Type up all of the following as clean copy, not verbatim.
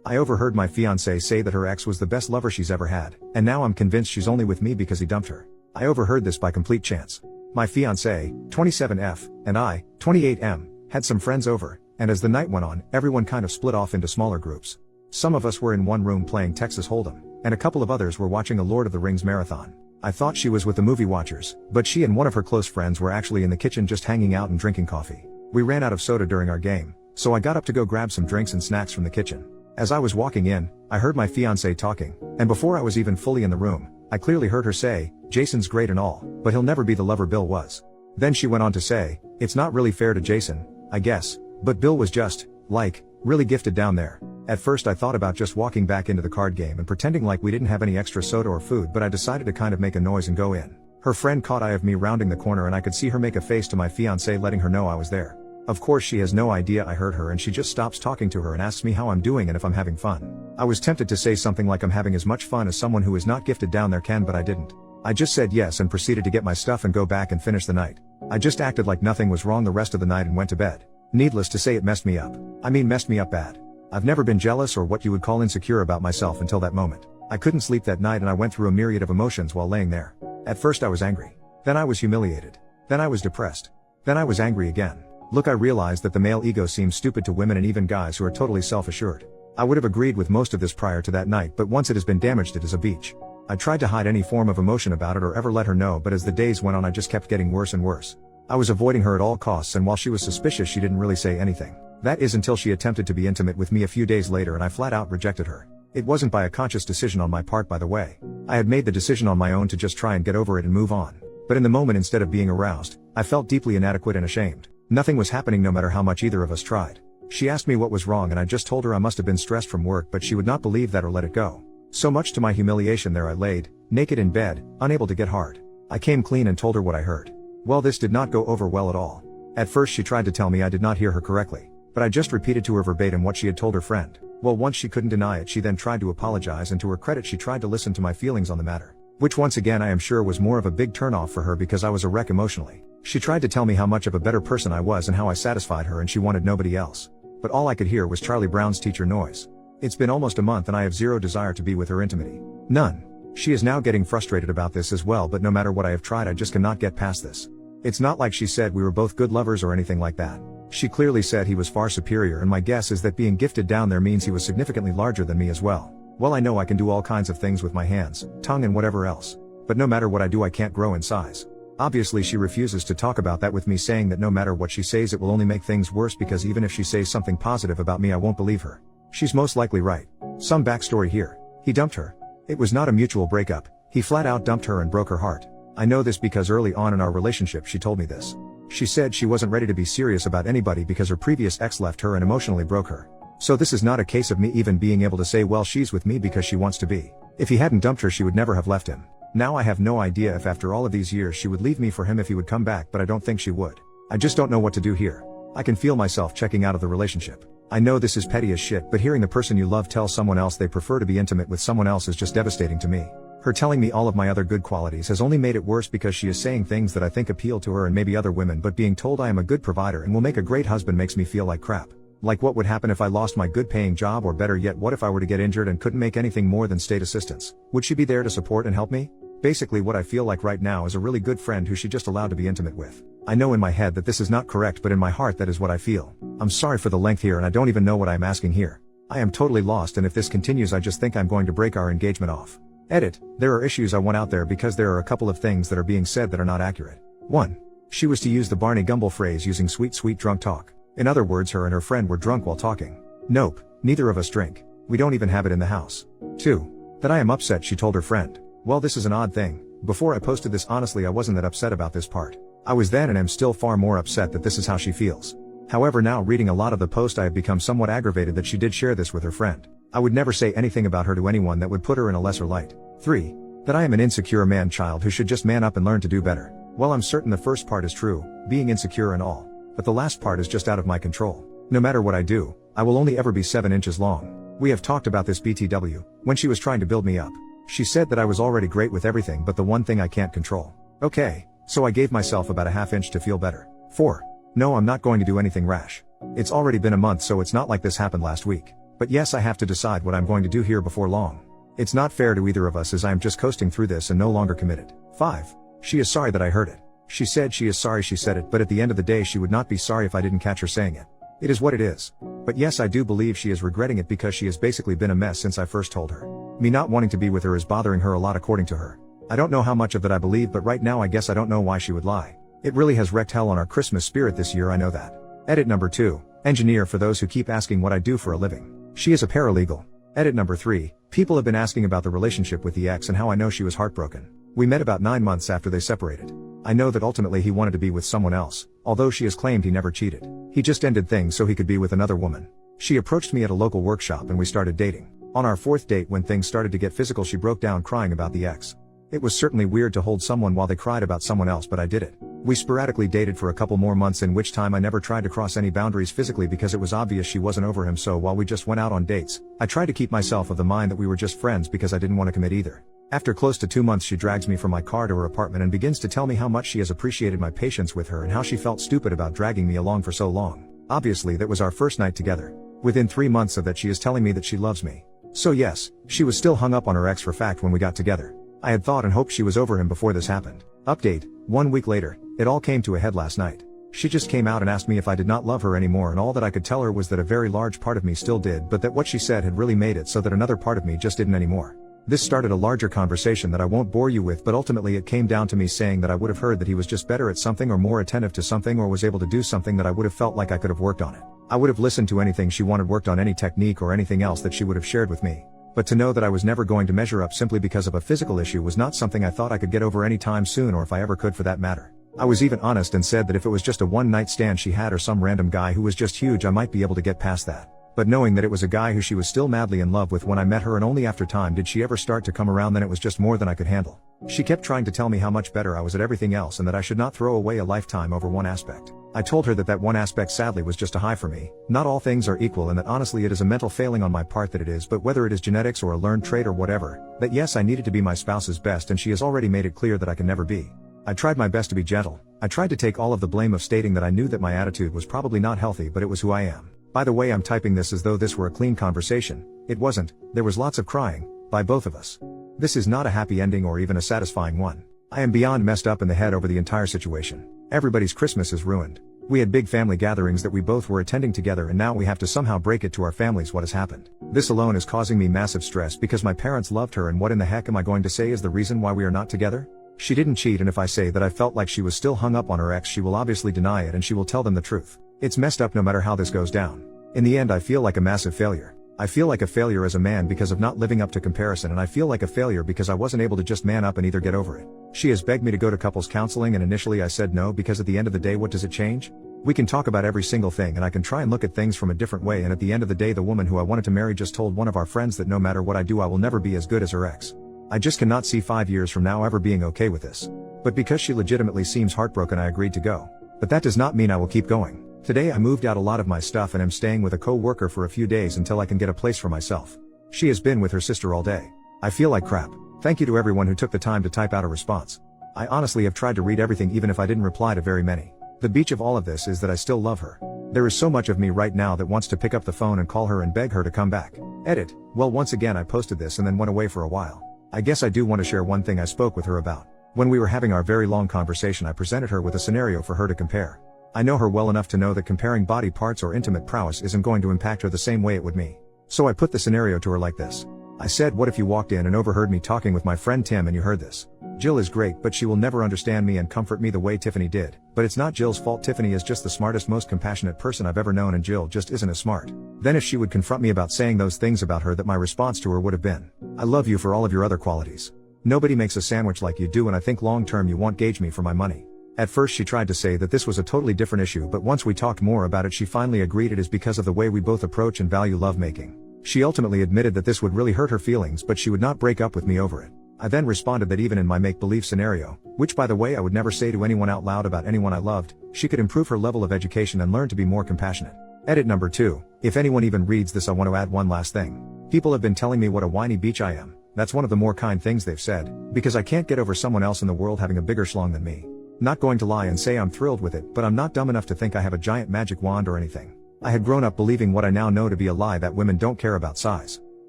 I overheard my fiancée say that her ex was the best lover she's ever had, and now I'm convinced she's only with me because he dumped her. I overheard this by complete chance. My fiancée, 27F, and I, 28M, had some friends over, and as the night went on, everyone kind of split off into smaller groups. Some of us were in one room playing Texas Hold'em, and a couple of others were watching a Lord of the Rings marathon. I thought she was with the movie watchers, but she and one of her close friends were actually in the kitchen just hanging out and drinking coffee. We ran out of soda during our game, so I got up to go grab some drinks and snacks from the kitchen. As I was walking in, I heard my fiancée talking, and before I was even fully in the room, I clearly heard her say, "Jason's great and all, but he'll never be the lover Bill was." Then she went on to say, "It's not really fair to Jason, I guess, but Bill was just, like, really gifted down there." At first I thought about just walking back into the card game and pretending like we didn't have any extra soda or food, but I decided to kind of make a noise and go in. Her friend caught eye of me rounding the corner and I could see her make a face to my fiancée letting her know I was there. Of course she has no idea I heard her and she just stops talking to her and asks me how I'm doing and if I'm having fun. I was tempted to say something like I'm having as much fun as someone who is not gifted down there can, but I didn't. I just said yes and proceeded to get my stuff and go back and finish the night. I just acted like nothing was wrong the rest of the night and went to bed. Needless to say, it messed me up. I mean, messed me up bad. I've never been jealous or what you would call insecure about myself until that moment. I couldn't sleep that night and I went through a myriad of emotions while laying there. At first I was angry. Then I was humiliated. Then I was depressed. Then I was angry again. Look, I realized that the male ego seems stupid to women and even guys who are totally self-assured. I would have agreed with most of this prior to that night, but once it has been damaged, it is a beach. I tried to hide any form of emotion about it or ever let her know, but as the days went on I just kept getting worse and worse. I was avoiding her at all costs, and while she was suspicious she didn't really say anything. That is until she attempted to be intimate with me a few days later and I flat out rejected her. It wasn't by a conscious decision on my part, by the way. I had made the decision on my own to just try and get over it and move on. But in the moment, instead of being aroused, I felt deeply inadequate and ashamed. Nothing was happening no matter how much either of us tried. She asked me what was wrong and I just told her I must have been stressed from work, but she would not believe that or let it go. So much to my humiliation, there I laid, naked in bed, unable to get hard. I came clean and told her what I heard. Well, this did not go over well at all. At first she tried to tell me I did not hear her correctly, but I just repeated to her verbatim what she had told her friend. Well, once she couldn't deny it, she then tried to apologize, and to her credit she tried to listen to my feelings on the matter. Which once again I am sure was more of a big turnoff for her because I was a wreck emotionally. She tried to tell me how much of a better person I was and how I satisfied her, and she wanted nobody else. But all I could hear was Charlie Brown's teacher noise. It's been almost a month and I have zero desire to be with her intimately. None. She is now getting frustrated about this as well, but no matter what I have tried I just cannot get past this. It's not like she said we were both good lovers or anything like that. She clearly said he was far superior, and my guess is that being gifted down there means he was significantly larger than me as well. Well, I know I can do all kinds of things with my hands, tongue and whatever else. But no matter what I do I can't grow in size. Obviously she refuses to talk about that with me, saying that no matter what she says it will only make things worse, because even if she says something positive about me I won't believe her. She's most likely right. Some backstory here. He dumped her. It was not a mutual breakup. He flat out dumped her and broke her heart. I know this because early on in our relationship she told me this. She said she wasn't ready to be serious about anybody because her previous ex left her and emotionally broke her. So this is not a case of me even being able to say, well, she's with me because she wants to be. If he hadn't dumped her she would never have left him. Now I have no idea if after all of these years she would leave me for him if he would come back, but I don't think she would. I just don't know what to do here. I can feel myself checking out of the relationship. I know this is petty as shit, but hearing the person you love tell someone else they prefer to be intimate with someone else is just devastating to me. Her telling me all of my other good qualities has only made it worse because she is saying things that I think appeal to her and maybe other women, but being told I am a good provider and will make a great husband makes me feel like crap. Like what would happen if I lost my good paying job, or better yet, what if I were to get injured and couldn't make anything more than state assistance? Would she be there to support and help me? Basically what I feel like right now is a really good friend who she just allowed to be intimate with. I know in my head that this is not correct, but in my heart that is what I feel. I'm sorry for the length here and I don't even know what I'm asking here. I am totally lost, and if this continues I just think I'm going to break our engagement off. Edit. There are issues I want out there because there are a couple of things that are being said that are not accurate. 1. She was to use the Barney Gumble phrase using sweet drunk talk. In other words, her and her friend were drunk while talking. Nope. Neither of us drink. We don't even have it in the house. 2. That I am upset, she told her friend. Well, this is an odd thing. Before I posted this, honestly I wasn't that upset about this part. I was then and am still far more upset that this is how she feels. However, now reading a lot of the post I have become somewhat aggravated that she did share this with her friend. I would never say anything about her to anyone that would put her in a lesser light. 3. That I am an insecure man-child who should just man up and learn to do better. Well, I'm certain the first part is true, being insecure and all. But the last part is just out of my control. No matter what I do, I will only ever be 7 inches long. We have talked about this BTW, when she was trying to build me up. She said that I was already great with everything but the one thing I can't control. Okay, so I gave myself about a ½ inch to feel better. 4. No, I'm not going to do anything rash. It's already been a month, so it's not like this happened last week. But yes, I have to decide what I'm going to do here before long. It's not fair to either of us as I am just coasting through this and no longer committed. 5. She is sorry that I heard it. She said she is sorry she said it, but at the end of the day she would not be sorry if I didn't catch her saying it. It is what it is. But yes, I do believe she is regretting it because she has basically been a mess since I first told her. Me not wanting to be with her is bothering her a lot according to her. I don't know how much of that I believe, but right now I guess I don't know why she would lie. It really has wrecked hell on our Christmas spirit this year, I know that. Edit number 2. Engineer, for those who keep asking what I do for a living. She is a paralegal. Edit number 3. People have been asking about the relationship with the ex and how I know she was heartbroken. We met about 9 months after they separated. I know that ultimately he wanted to be with someone else, although she has claimed he never cheated. He just ended things so he could be with another woman. She approached me at a local workshop and we started dating. On our 4th date, when things started to get physical, she broke down crying about the ex. It was certainly weird to hold someone while they cried about someone else, but I did it. We sporadically dated for a couple more months, in which time I never tried to cross any boundaries physically because it was obvious she wasn't over him, so while we just went out on dates, I tried to keep myself of the mind that we were just friends because I didn't want to commit either. After close to 2 months, she drags me from my car to her apartment and begins to tell me how much she has appreciated my patience with her and how she felt stupid about dragging me along for so long. Obviously that was our first night together. Within 3 months of that she is telling me that she loves me. So yes, she was still hung up on her ex for fact when we got together. I had thought and hoped she was over him before this happened. Update, 1 week later, it all came to a head last night. She just came out and asked me if I did not love her anymore, and all that I could tell her was that a very large part of me still did, but that what she said had really made it so that another part of me just didn't anymore. This started a larger conversation that I won't bore you with, but ultimately it came down to me saying that I would have heard that he was just better at something or more attentive to something or was able to do something that I would have felt like I could have worked on it. I would have listened to anything she wanted worked on, any technique or anything else that she would have shared with me. But to know that I was never going to measure up simply because of a physical issue was not something I thought I could get over any time soon, or if I ever could for that matter. I was even honest and said that if it was just a one-night stand she had or some random guy who was just huge, I might be able to get past that. But knowing that it was a guy who she was still madly in love with when I met her, and only after time did she ever start to come around, then it was just more than I could handle. She kept trying to tell me how much better I was at everything else and that I should not throw away a lifetime over one aspect. I told her that that one aspect sadly was just a high for me. Not all things are equal, and that honestly it is a mental failing on my part that it is, but whether it is genetics or a learned trait or whatever, that yes, I needed to be my spouse's best, and she has already made it clear that I can never be. I tried my best to be gentle. I tried to take all of the blame of stating that I knew that my attitude was probably not healthy, but it was who I am. By the way, I'm typing this as though this were a clean conversation. It wasn't. There was lots of crying, by both of us. This is not a happy ending or even a satisfying one. I am beyond messed up in the head over the entire situation. Everybody's Christmas is ruined. We had big family gatherings that we both were attending together, and now we have to somehow break it to our families what has happened. This alone is causing me massive stress because my parents loved her, and what in the heck am I going to say is the reason why we are not together? She didn't cheat, and if I say that I felt like she was still hung up on her ex, she will obviously deny it and she will tell them the truth. It's messed up no matter how this goes down. In the end, I feel like a massive failure. I feel like a failure as a man because of not living up to comparison, and I feel like a failure because I wasn't able to just man up and either get over it. She has begged me to go to couples counseling, and initially I said no because at the end of the day, what does it change? We can talk about every single thing and I can try and look at things from a different way, and at the end of the day, the woman who I wanted to marry just told one of our friends that no matter what I do, I will never be as good as her ex. I just cannot see 5 years from now ever being okay with this. But because she legitimately seems heartbroken, I agreed to go. But that does not mean I will keep going. Today I moved out a lot of my stuff and am staying with a co-worker for a few days until I can get a place for myself. She has been with her sister all day. I feel like crap. Thank you to everyone who took the time to type out a response. I honestly have tried to read everything, even if I didn't reply to very many. The beach of all of this is that I still love her. There is so much of me right now that wants to pick up the phone and call her and beg her to come back. Edit. Well, once again I posted this and then went away for a while. I guess I do want to share one thing I spoke with her about. When we were having our very long conversation, I presented her with a scenario for her to compare. I know her well enough to know that comparing body parts or intimate prowess isn't going to impact her the same way it would me. So I put the scenario to her like this. I said, what if you walked in and overheard me talking with my friend Tim and you heard this? Jill is great, but she will never understand me and comfort me the way Tiffany did. But it's not Jill's fault. Tiffany is just the smartest, most compassionate person I've ever known, and Jill just isn't as smart. Then if she would confront me about saying those things about her, that my response to her would have been, I love you for all of your other qualities. Nobody makes a sandwich like you do, and I think long term you won't gauge me for my money. At first she tried to say that this was a totally different issue, but once we talked more about it, she finally agreed it is because of the way we both approach and value lovemaking. She ultimately admitted that this would really hurt her feelings, but she would not break up with me over it. I then responded that even in my make-believe scenario, which by the way I would never say to anyone out loud about anyone I loved, she could improve her level of education and learn to be more compassionate. Edit number 2. If anyone even reads this, I want to add one last thing. People have been telling me what a whiny bitch I am. That's one of the more kind things they've said, because I can't get over someone else in the world having a bigger schlong than me. Not going to lie and say I'm thrilled with it, but I'm not dumb enough to think I have a giant magic wand or anything. I had grown up believing what I now know to be a lie, that women don't care about size.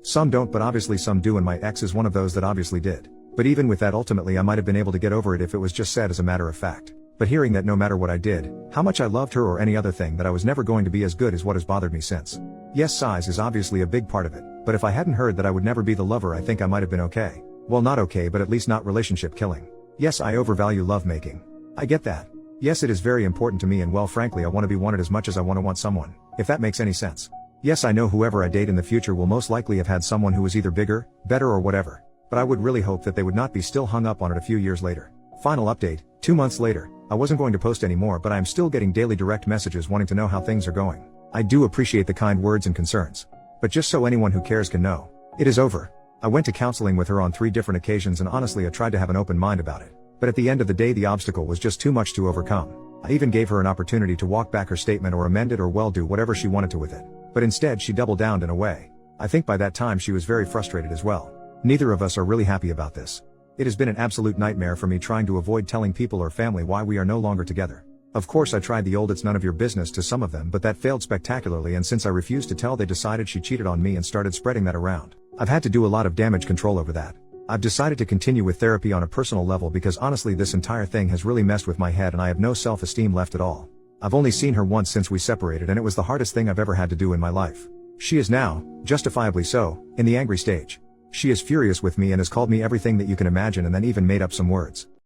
Some don't, but obviously some do, and my ex is one of those that obviously did. But even with that, ultimately I might have been able to get over it if it was just said as a matter of fact. But hearing that no matter what I did, how much I loved her or any other thing, that I was never going to be as good, is what has bothered me since. Yes, size is obviously a big part of it, but if I hadn't heard that I would never be the lover, I think I might have been okay. Well, not okay, but at least not relationship killing. Yes, I overvalue lovemaking. I get that. Yes, it is very important to me, and well, frankly, I want to be wanted as much as I want someone, if that makes any sense. Yes, I know whoever I date in the future will most likely have had someone who is either bigger, better, or whatever, but I would really hope that they would not be still hung up on it a few years later. Final update, 2 months later. I wasn't going to post anymore, but I am still getting daily direct messages wanting to know how things are going. I do appreciate the kind words and concerns. But just so anyone who cares can know, it is over. I went to counseling with her on 3 different occasions, and honestly I tried to have an open mind about it. But at the end of the day, the obstacle was just too much to overcome. I even gave her an opportunity to walk back her statement or amend it, or well, do whatever she wanted to with it. But instead she doubled down in a way. I think by that time she was very frustrated as well. Neither of us are really happy about this. It has been an absolute nightmare for me trying to avoid telling people or family why we are no longer together. Of course I tried the old "it's none of your business" to some of them, but that failed spectacularly, and since I refused to tell, they decided she cheated on me and started spreading that around. I've had to do a lot of damage control over that. I've decided to continue with therapy on a personal level because honestly this entire thing has really messed with my head and I have no self-esteem left at all. I've only seen her once since we separated, and it was the hardest thing I've ever had to do in my life. She is now, justifiably so, in the angry stage. She is furious with me and has called me everything that you can imagine, and then even made up some words.